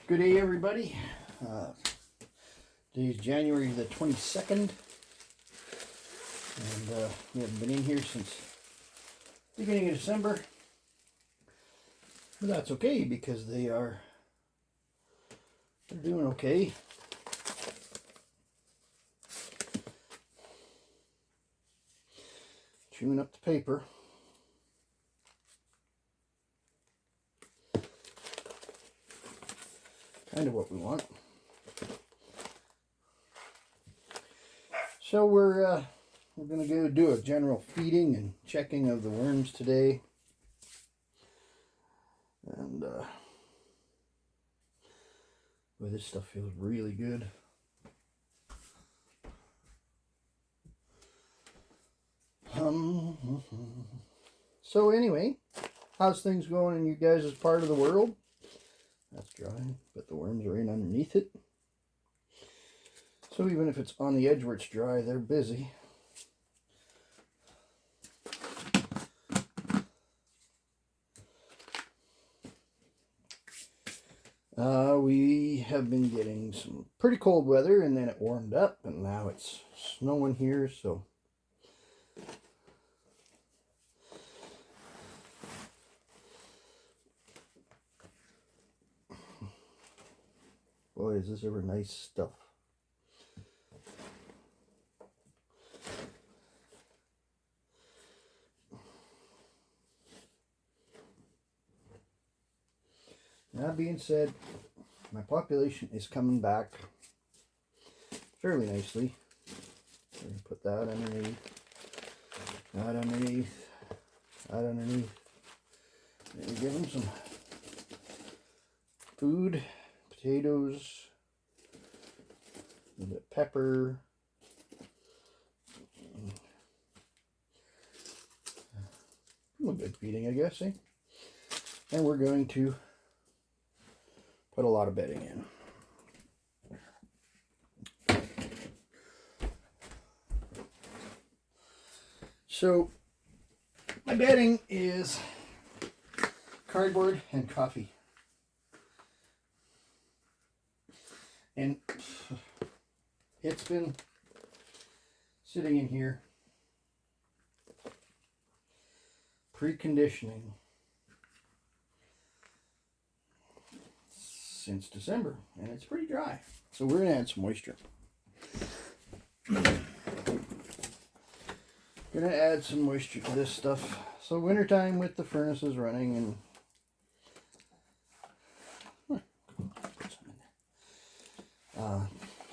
Good day, everybody. Today is January the 22nd, and we haven't been in here since the beginning of December. But that's okay because they're doing okay. Chewing up the paper. Kind of what we want. So we're going to go do a general feeding and checking of the worms today. And boy, this stuff feels really good. So anyway, how's things going in you guys' part of the world? That's dry, but the worms are in underneath it. So even if it's on the edge where it's dry, they're busy. We have been getting some pretty cold weather, and then it warmed up, and now it's snowing here, so boy, is this ever nice stuff. That being said, my population is coming back fairly nicely. I'm going to put that underneath, that underneath, that underneath. And give them some food, potatoes, a little bit of pepper, a good feeding, I guess, eh? And we're going to put a lot of bedding in. So my bedding is cardboard and coffee. And it's been sitting in here preconditioning since December, and it's pretty dry. So we're gonna add some moisture. Gonna add some moisture to this stuff. So wintertime with the furnaces running and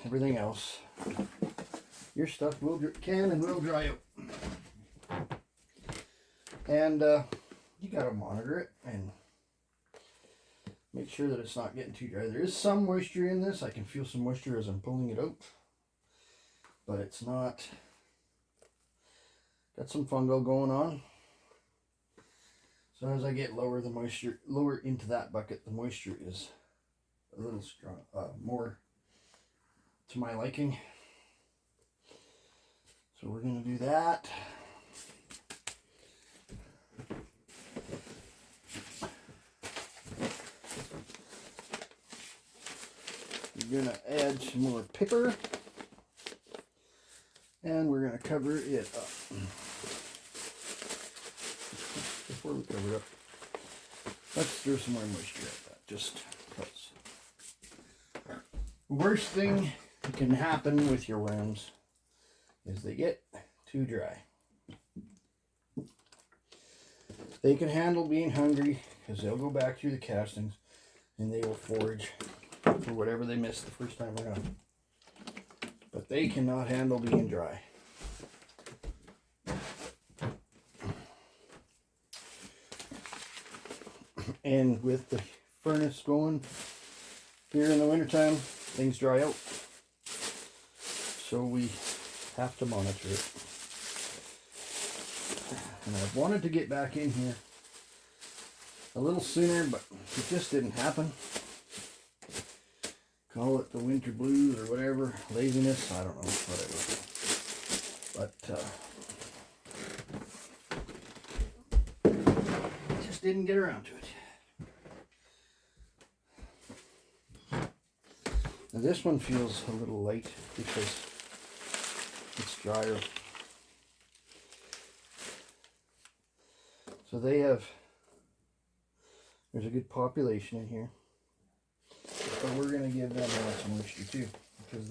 everything else, your stuff can and will dry out. And you gotta monitor it and make sure that it's not getting too dry. There is some moisture in this. I can feel some moisture as I'm pulling it out, but it's not. Got some fungal going on. So as I get lower into that bucket, the moisture is a little strong, more to my liking. So we're going to do that. We're going to add some more pepper, and we're going to cover it up. Before we cover it up, let's stir some more moisture at that, just because. Worst thing that can happen with your worms is they get too dry. They can handle being hungry because they'll go back through the castings and they will forage for whatever they missed the first time around. But they cannot handle being dry. And with the furnace going here in the wintertime, things dry out. So we have to monitor it. And I've wanted to get back in here a little sooner, but it just didn't happen. Call it the winter blues or whatever, laziness, I don't know, whatever. But just didn't get around to it. Now this one feels a little light because it's drier. So there's a good population in here. But we're going to give them lots of moisture too, because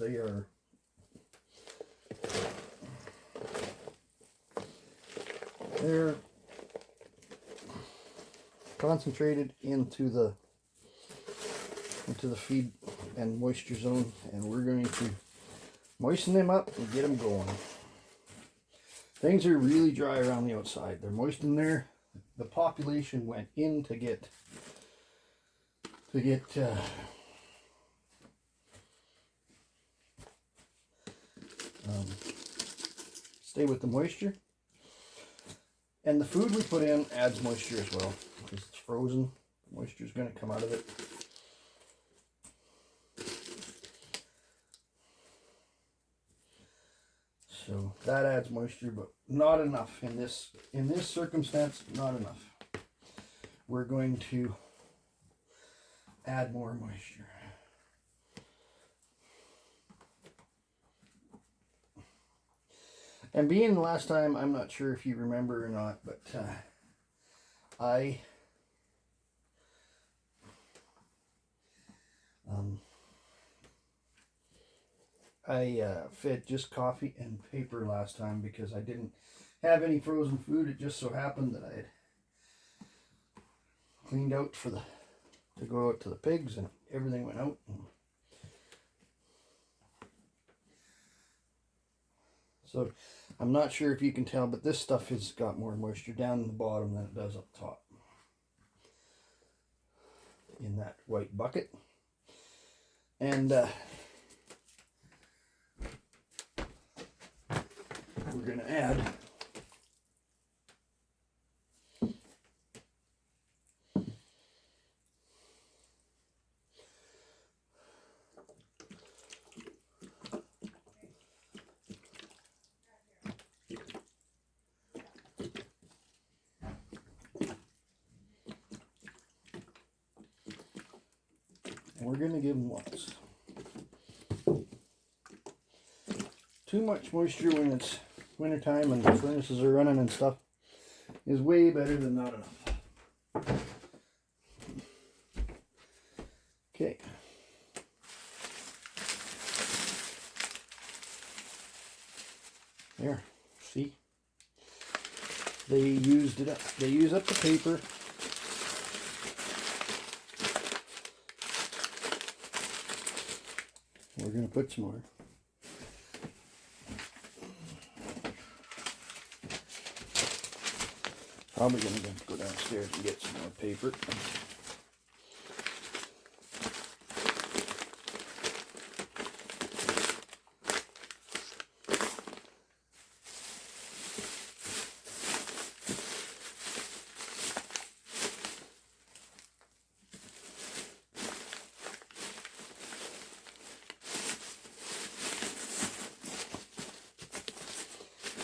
they're concentrated into the feed and moisture zone, and we're going to moisten them up and get them going. Things are really dry around the outside. They're moist in there. The population went in to stay with the moisture. And the food we put in adds moisture as well. Because it's frozen, moisture is going to come out of it. So that adds moisture, but not enough in this circumstance. Not enough. We're going to add more moisture. And being the last time, I'm not sure if you remember or not, but I fed just coffee and paper last time because I didn't have any frozen food. It just so happened that I had cleaned out to go out to the pigs, and everything went out. So I'm not sure if you can tell, but this stuff has got more moisture down in the bottom than it does up top in that white bucket. And we're going to add give them lots. Too much moisture when it's wintertime and the furnaces are running and stuff is way better than not enough. Okay. There. See? They used it up. They use up the paper. We're going to put some more. Probably going to go downstairs and get some more paper.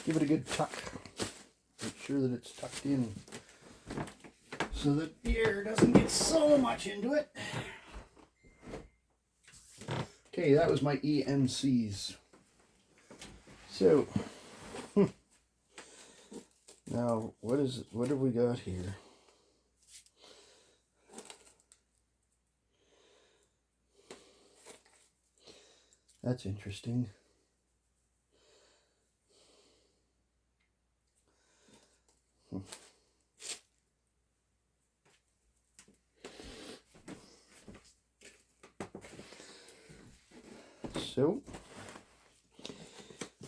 Give it a good tuck. Make sure that it's tucked in so that the air doesn't get so much into it. Okay, that was my ENCs. So, now what have we got here? That's interesting. So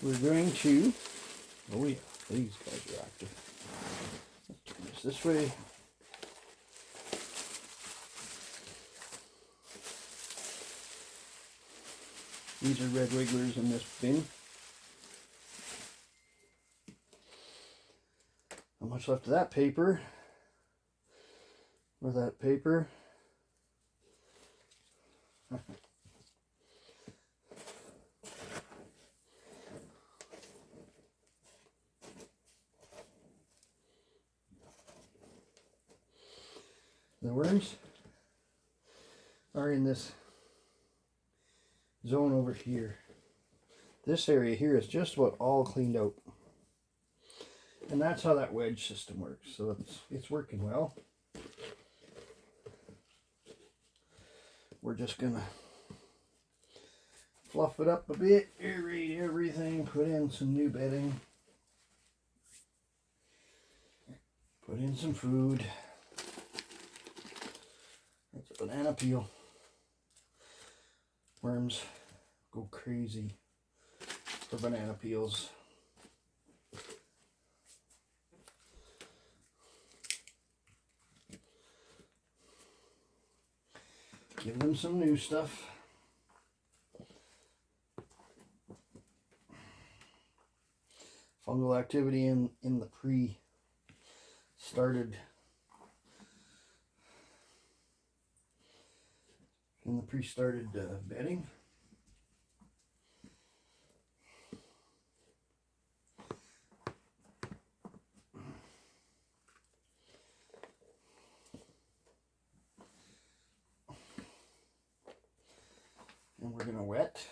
we're going to, oh yeah, these guys are active. Let's turn this way. These are red wigglers in this bin. How much left of that paper? Or that paper? The worms are in this zone over here. This area here is just about all cleaned out. And that's how that wedge system works. So it's working well. We're just gonna fluff it up a bit, aerate everything, put in some new bedding, put in some food. That's a banana peel. Worms go crazy for banana peels. Give them some new stuff. Fungal activity in the pre-started bedding. And we're going to wet.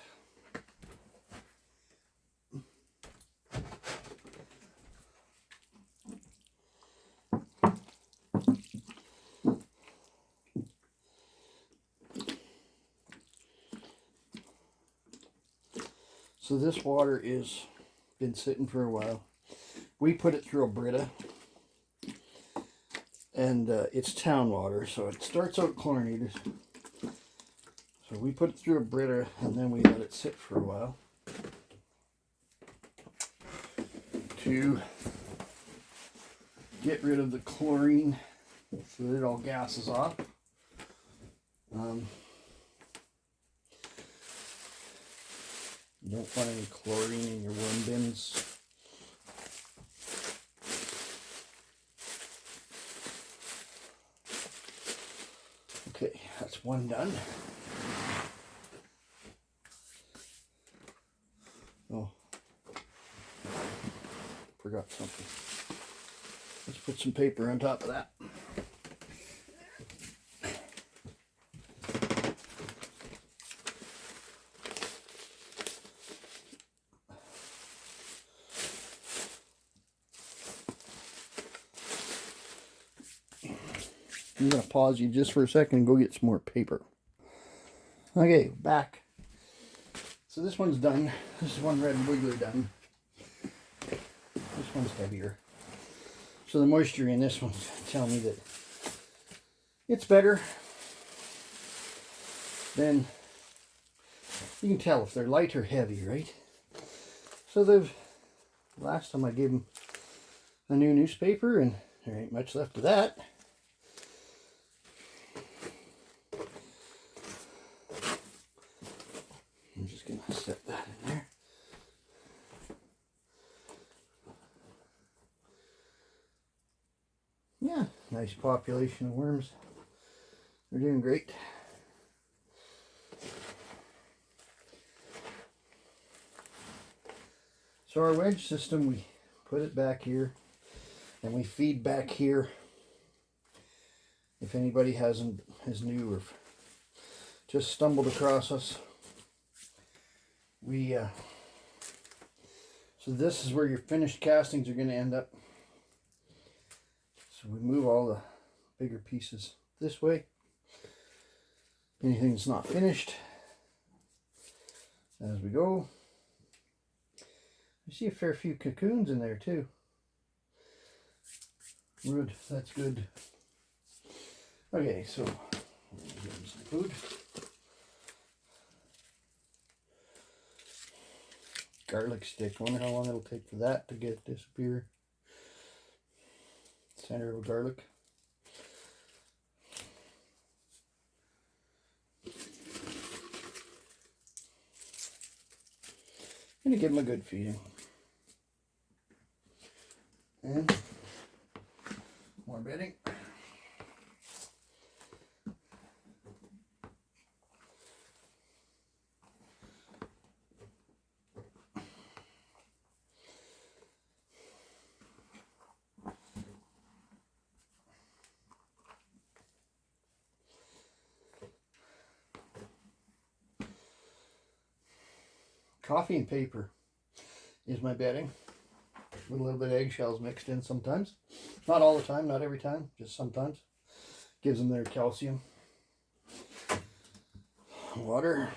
So this water is been sitting for a while. We put it through a Brita, and it's town water, so it starts out chlorinated. So we put it through a Brita, and then we let it sit for a while to get rid of the chlorine so that it all gases off. You don't find any chlorine in your worm bins. Okay, that's one done. Oh, forgot something. Let's put some paper on top of that. I'm going to pause you just for a second and go get some more paper. Okay, back. So this one's done. This is one red wiggler done. This one's heavier. So the moisture in this one tell me that it's better than, you can tell if they're light or heavy, right? So last time I gave them a new newspaper and there ain't much left of that. I'm just going to set that in there. Yeah, nice population of worms. They're doing great. So our wedge system, we put it back here and we feed back here. If anybody is new or just stumbled across us, so this is where your finished castings are going to end up. So we move all the bigger pieces this way. Anything that's not finished as we go. I see a fair few cocoons in there too. Good, that's good. Okay, so give them some food. Garlic stick. Wonder how long it'll take for that to get disappear. Center of a garlic. Gonna give them a good feeding. And more bedding. Coffee and paper is my bedding. With a little bit of eggshells mixed in sometimes. Not all the time, not every time, just sometimes. Gives them their calcium. Water.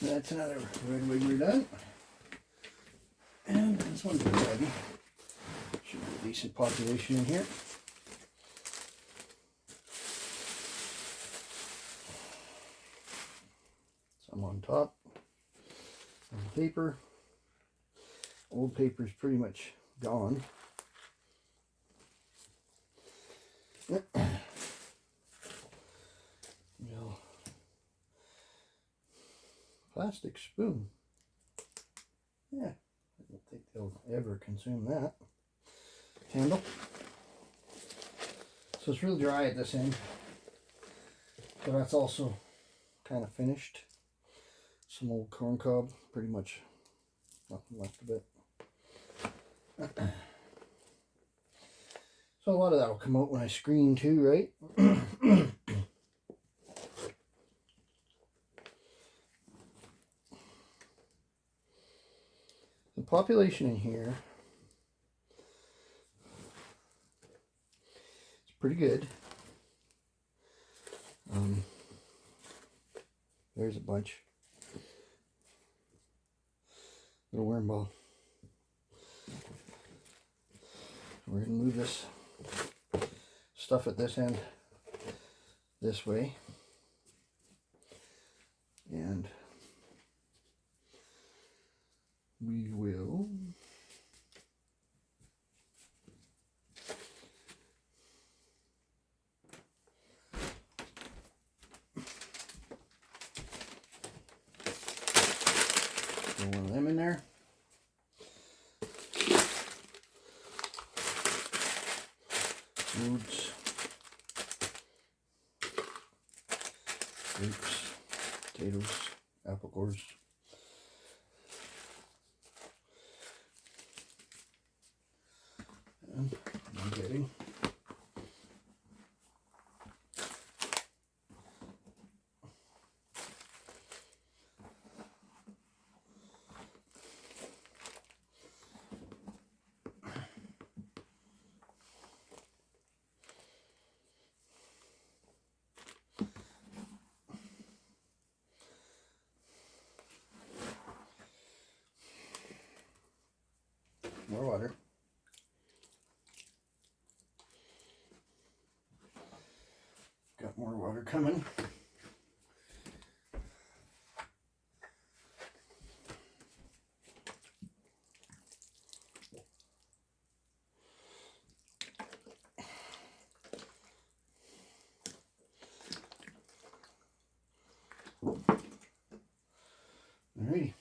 That's another red wiggler done. And this one's ready. Should be a decent population in here. Some on top of the paper. Old paper's pretty much gone. Plastic spoon. Yeah, I don't think they'll ever consume that. Handle. So it's real dry at this end. So that's also kind of finished. Some old corn cob, pretty much nothing left of it. So a lot of that will come out when I screen too, right? The population in here is pretty good. There's a bunch. Little worm ball. We're going to move this stuff at this end this way. And we will throw one of them in there. Roots, grapes, potatoes, apple cores. And I'm getting more water. Got more water coming. Alrighty.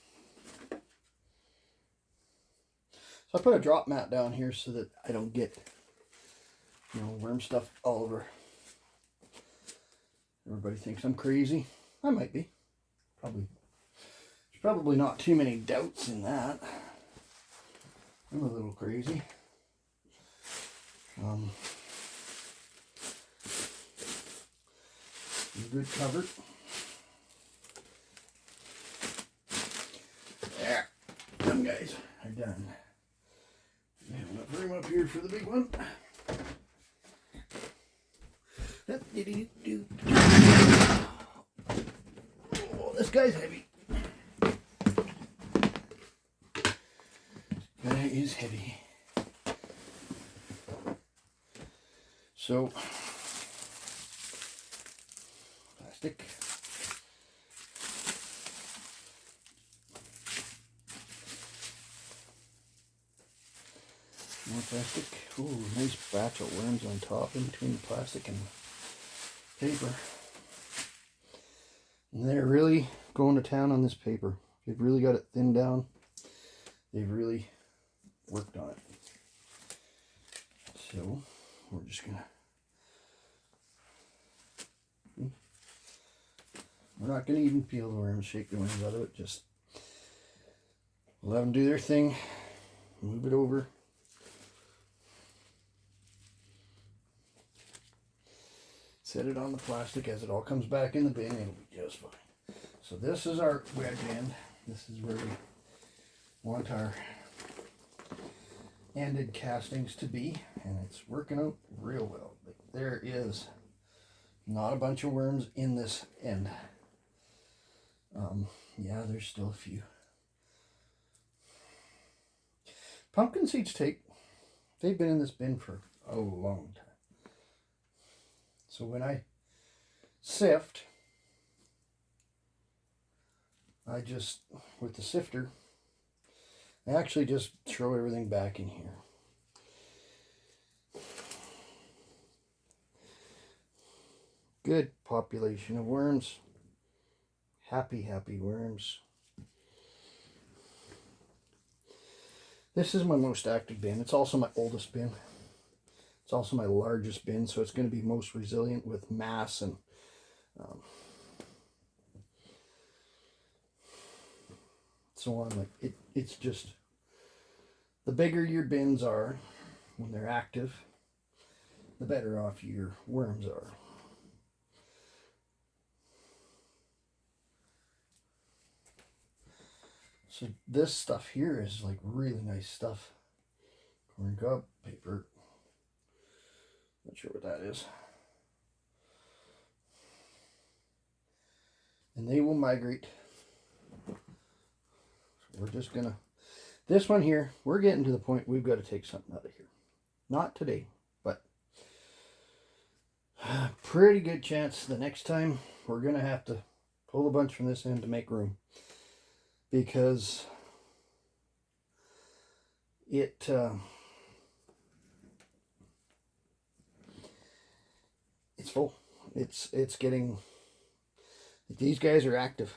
So I put a drop mat down here so that I don't get, worm stuff all over. Everybody thinks I'm crazy. I might be. There's probably not too many doubts in that. I'm a little crazy. Good cover. There. Them guys are done. I'm gonna put him up here for the big one. Oh, this guy's heavy. That is heavy. So, plastic. More plastic. Ooh, nice batch of worms on top in between the plastic and paper. And they're really going to town on this paper. They've really got it thinned down. They've really worked on it. So we're just gonna, we're not gonna even peel the worms, shake the worms out of it, just let them do their thing, move it over. Set it on the plastic. As it all comes back in the bin, it'll be just fine. So this is our wedge end. This is where we want our ended castings to be, and it's working out real well. There is not a bunch of worms in this end. Yeah, there's still a few. Pumpkin seeds they've been in this bin for a long time. So when I sift, I just, with the sifter, I actually just throw everything back in here. Good population of worms. Happy, happy worms. This is my most active bin. It's also my oldest bin. It's also my largest bin, so it's going to be most resilient with mass and so on. Like it's just, the bigger your bins are when they're active, the better off your worms are. So this stuff here is like really nice stuff. Corn cob paper. Not sure what that is. And they will migrate. So we're just gonna, this one here, we're getting to the point we've got to take something out of here. Not today, but pretty good chance the next time we're gonna have to pull a bunch from this end to make room, because it it's full. It's getting, these guys are active.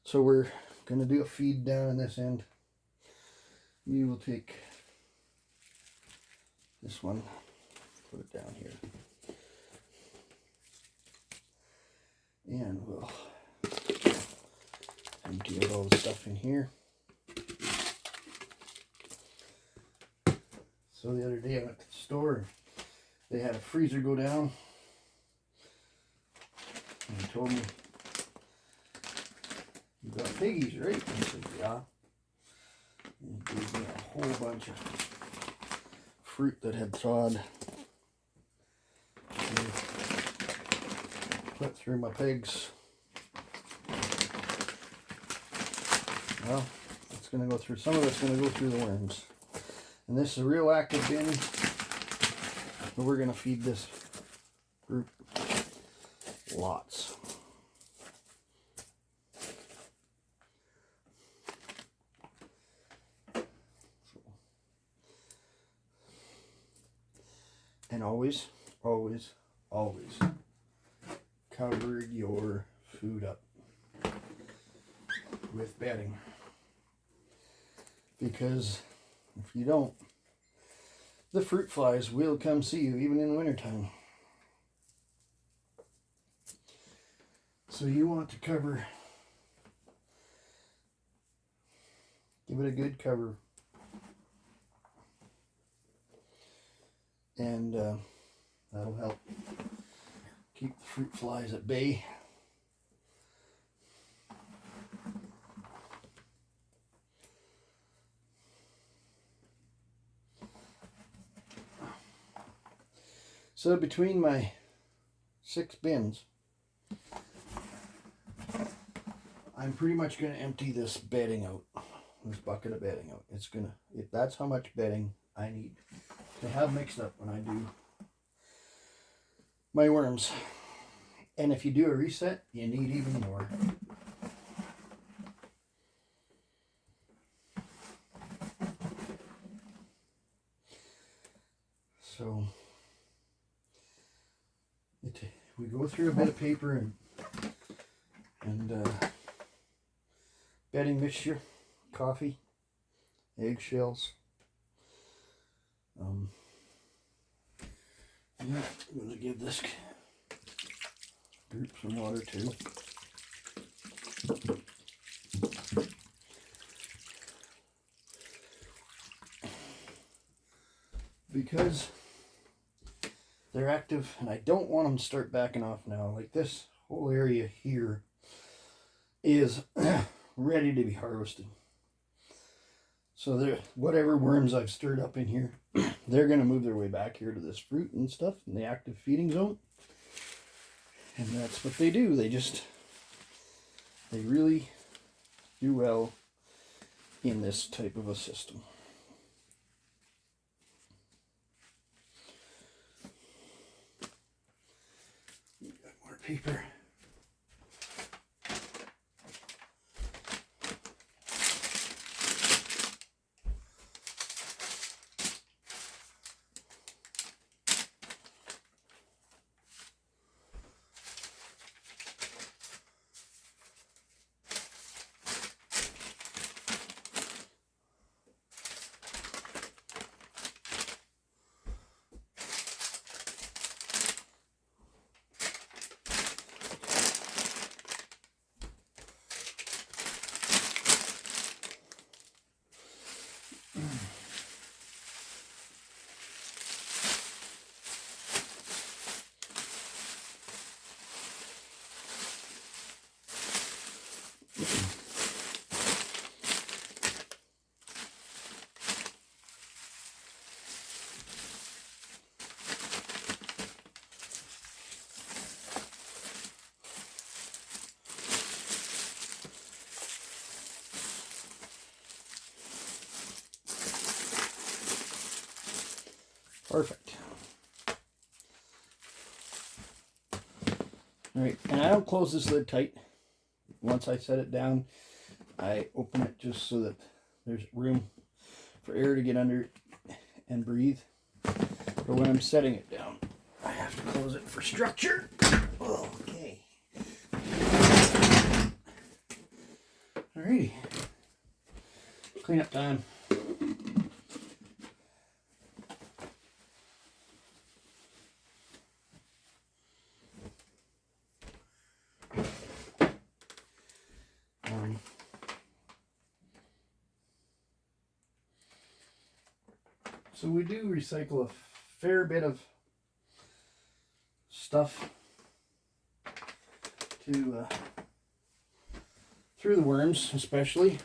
So we're gonna do a feed down in this end. We will take this one, put it down here, and we'll empty out all the stuff in here. So the other day I went to the store and they had a freezer go down, and they told me, "You got piggies, right?" I said, "Yeah." And they gave me a whole bunch of fruit that had thawed. And put through my pigs. Well, it's going to go through, some of it's going to go through the worms. And this is a real active bin. But we're going to feed this group lots. And always, always, always cover your food up with bedding, because if you don't, the fruit flies will come see you even in wintertime. So you want to cover, give it a good cover, and that'll help keep the fruit flies at bay. So between my 6 bins, I'm pretty much going to empty this bedding out, this bucket of bedding out. It's going to, that's how much bedding I need to have mixed up when I do my worms. And if you do a reset, you need even more. go through a bit of paper and bedding mixture, coffee, eggshells. Yeah, I'm going to give this group some water too. Because they're active and I don't want them to start backing off now. Like this whole area here is ready to be harvested. So whatever worms I've stirred up in here, they're going to move their way back here to this fruit and stuff in the active feeding zone. And that's what they do. They really do well in this type of a system. Got more paper. Perfect. All right, and I don't close this lid tight. Once I set it down, I open it just so that there's room for air to get under and breathe. But when I'm setting it down, I have to close it for structure. Okay. Alrighty. Cleanup time. So we do recycle a fair bit of stuff to through the worms, especially.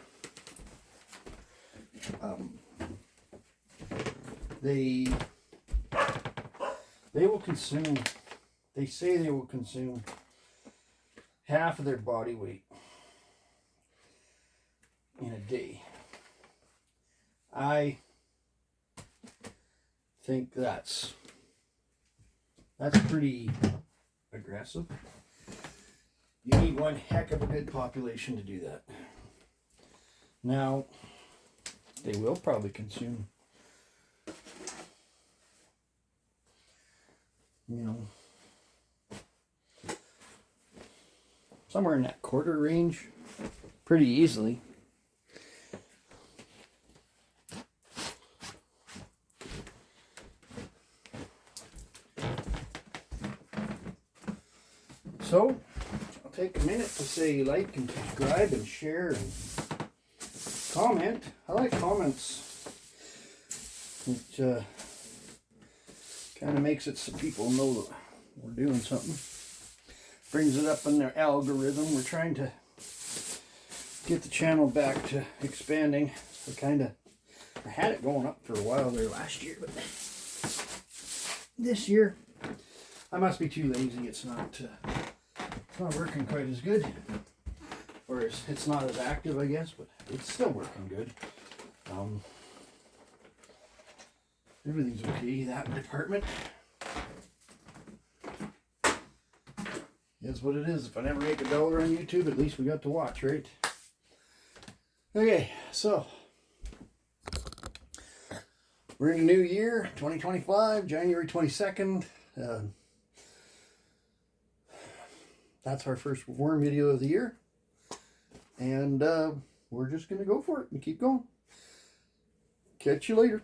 They will consume. They say they will consume half of their body weight in a day. I think that's pretty aggressive. You need one heck of a good population to do that. Now, they will probably consume, somewhere in that quarter range pretty easily. So, I'll take a minute to say like and subscribe and share and comment. I like comments. It kind of makes it so people know that we're doing something. Brings it up in their algorithm. We're trying to get the channel back to expanding. I had it going up for a while there last year, but this year I must be too lazy. It's not working quite as good, or it's not as active, I guess, but it's still working good. Everything's okay, that department. Is what it is. If I never make $1 on YouTube, at least we got to watch, right? Okay, so we're in a new year, 2025, January 22nd. that's our first worm video of the year. And we're just going to go for it and keep going. Catch you later.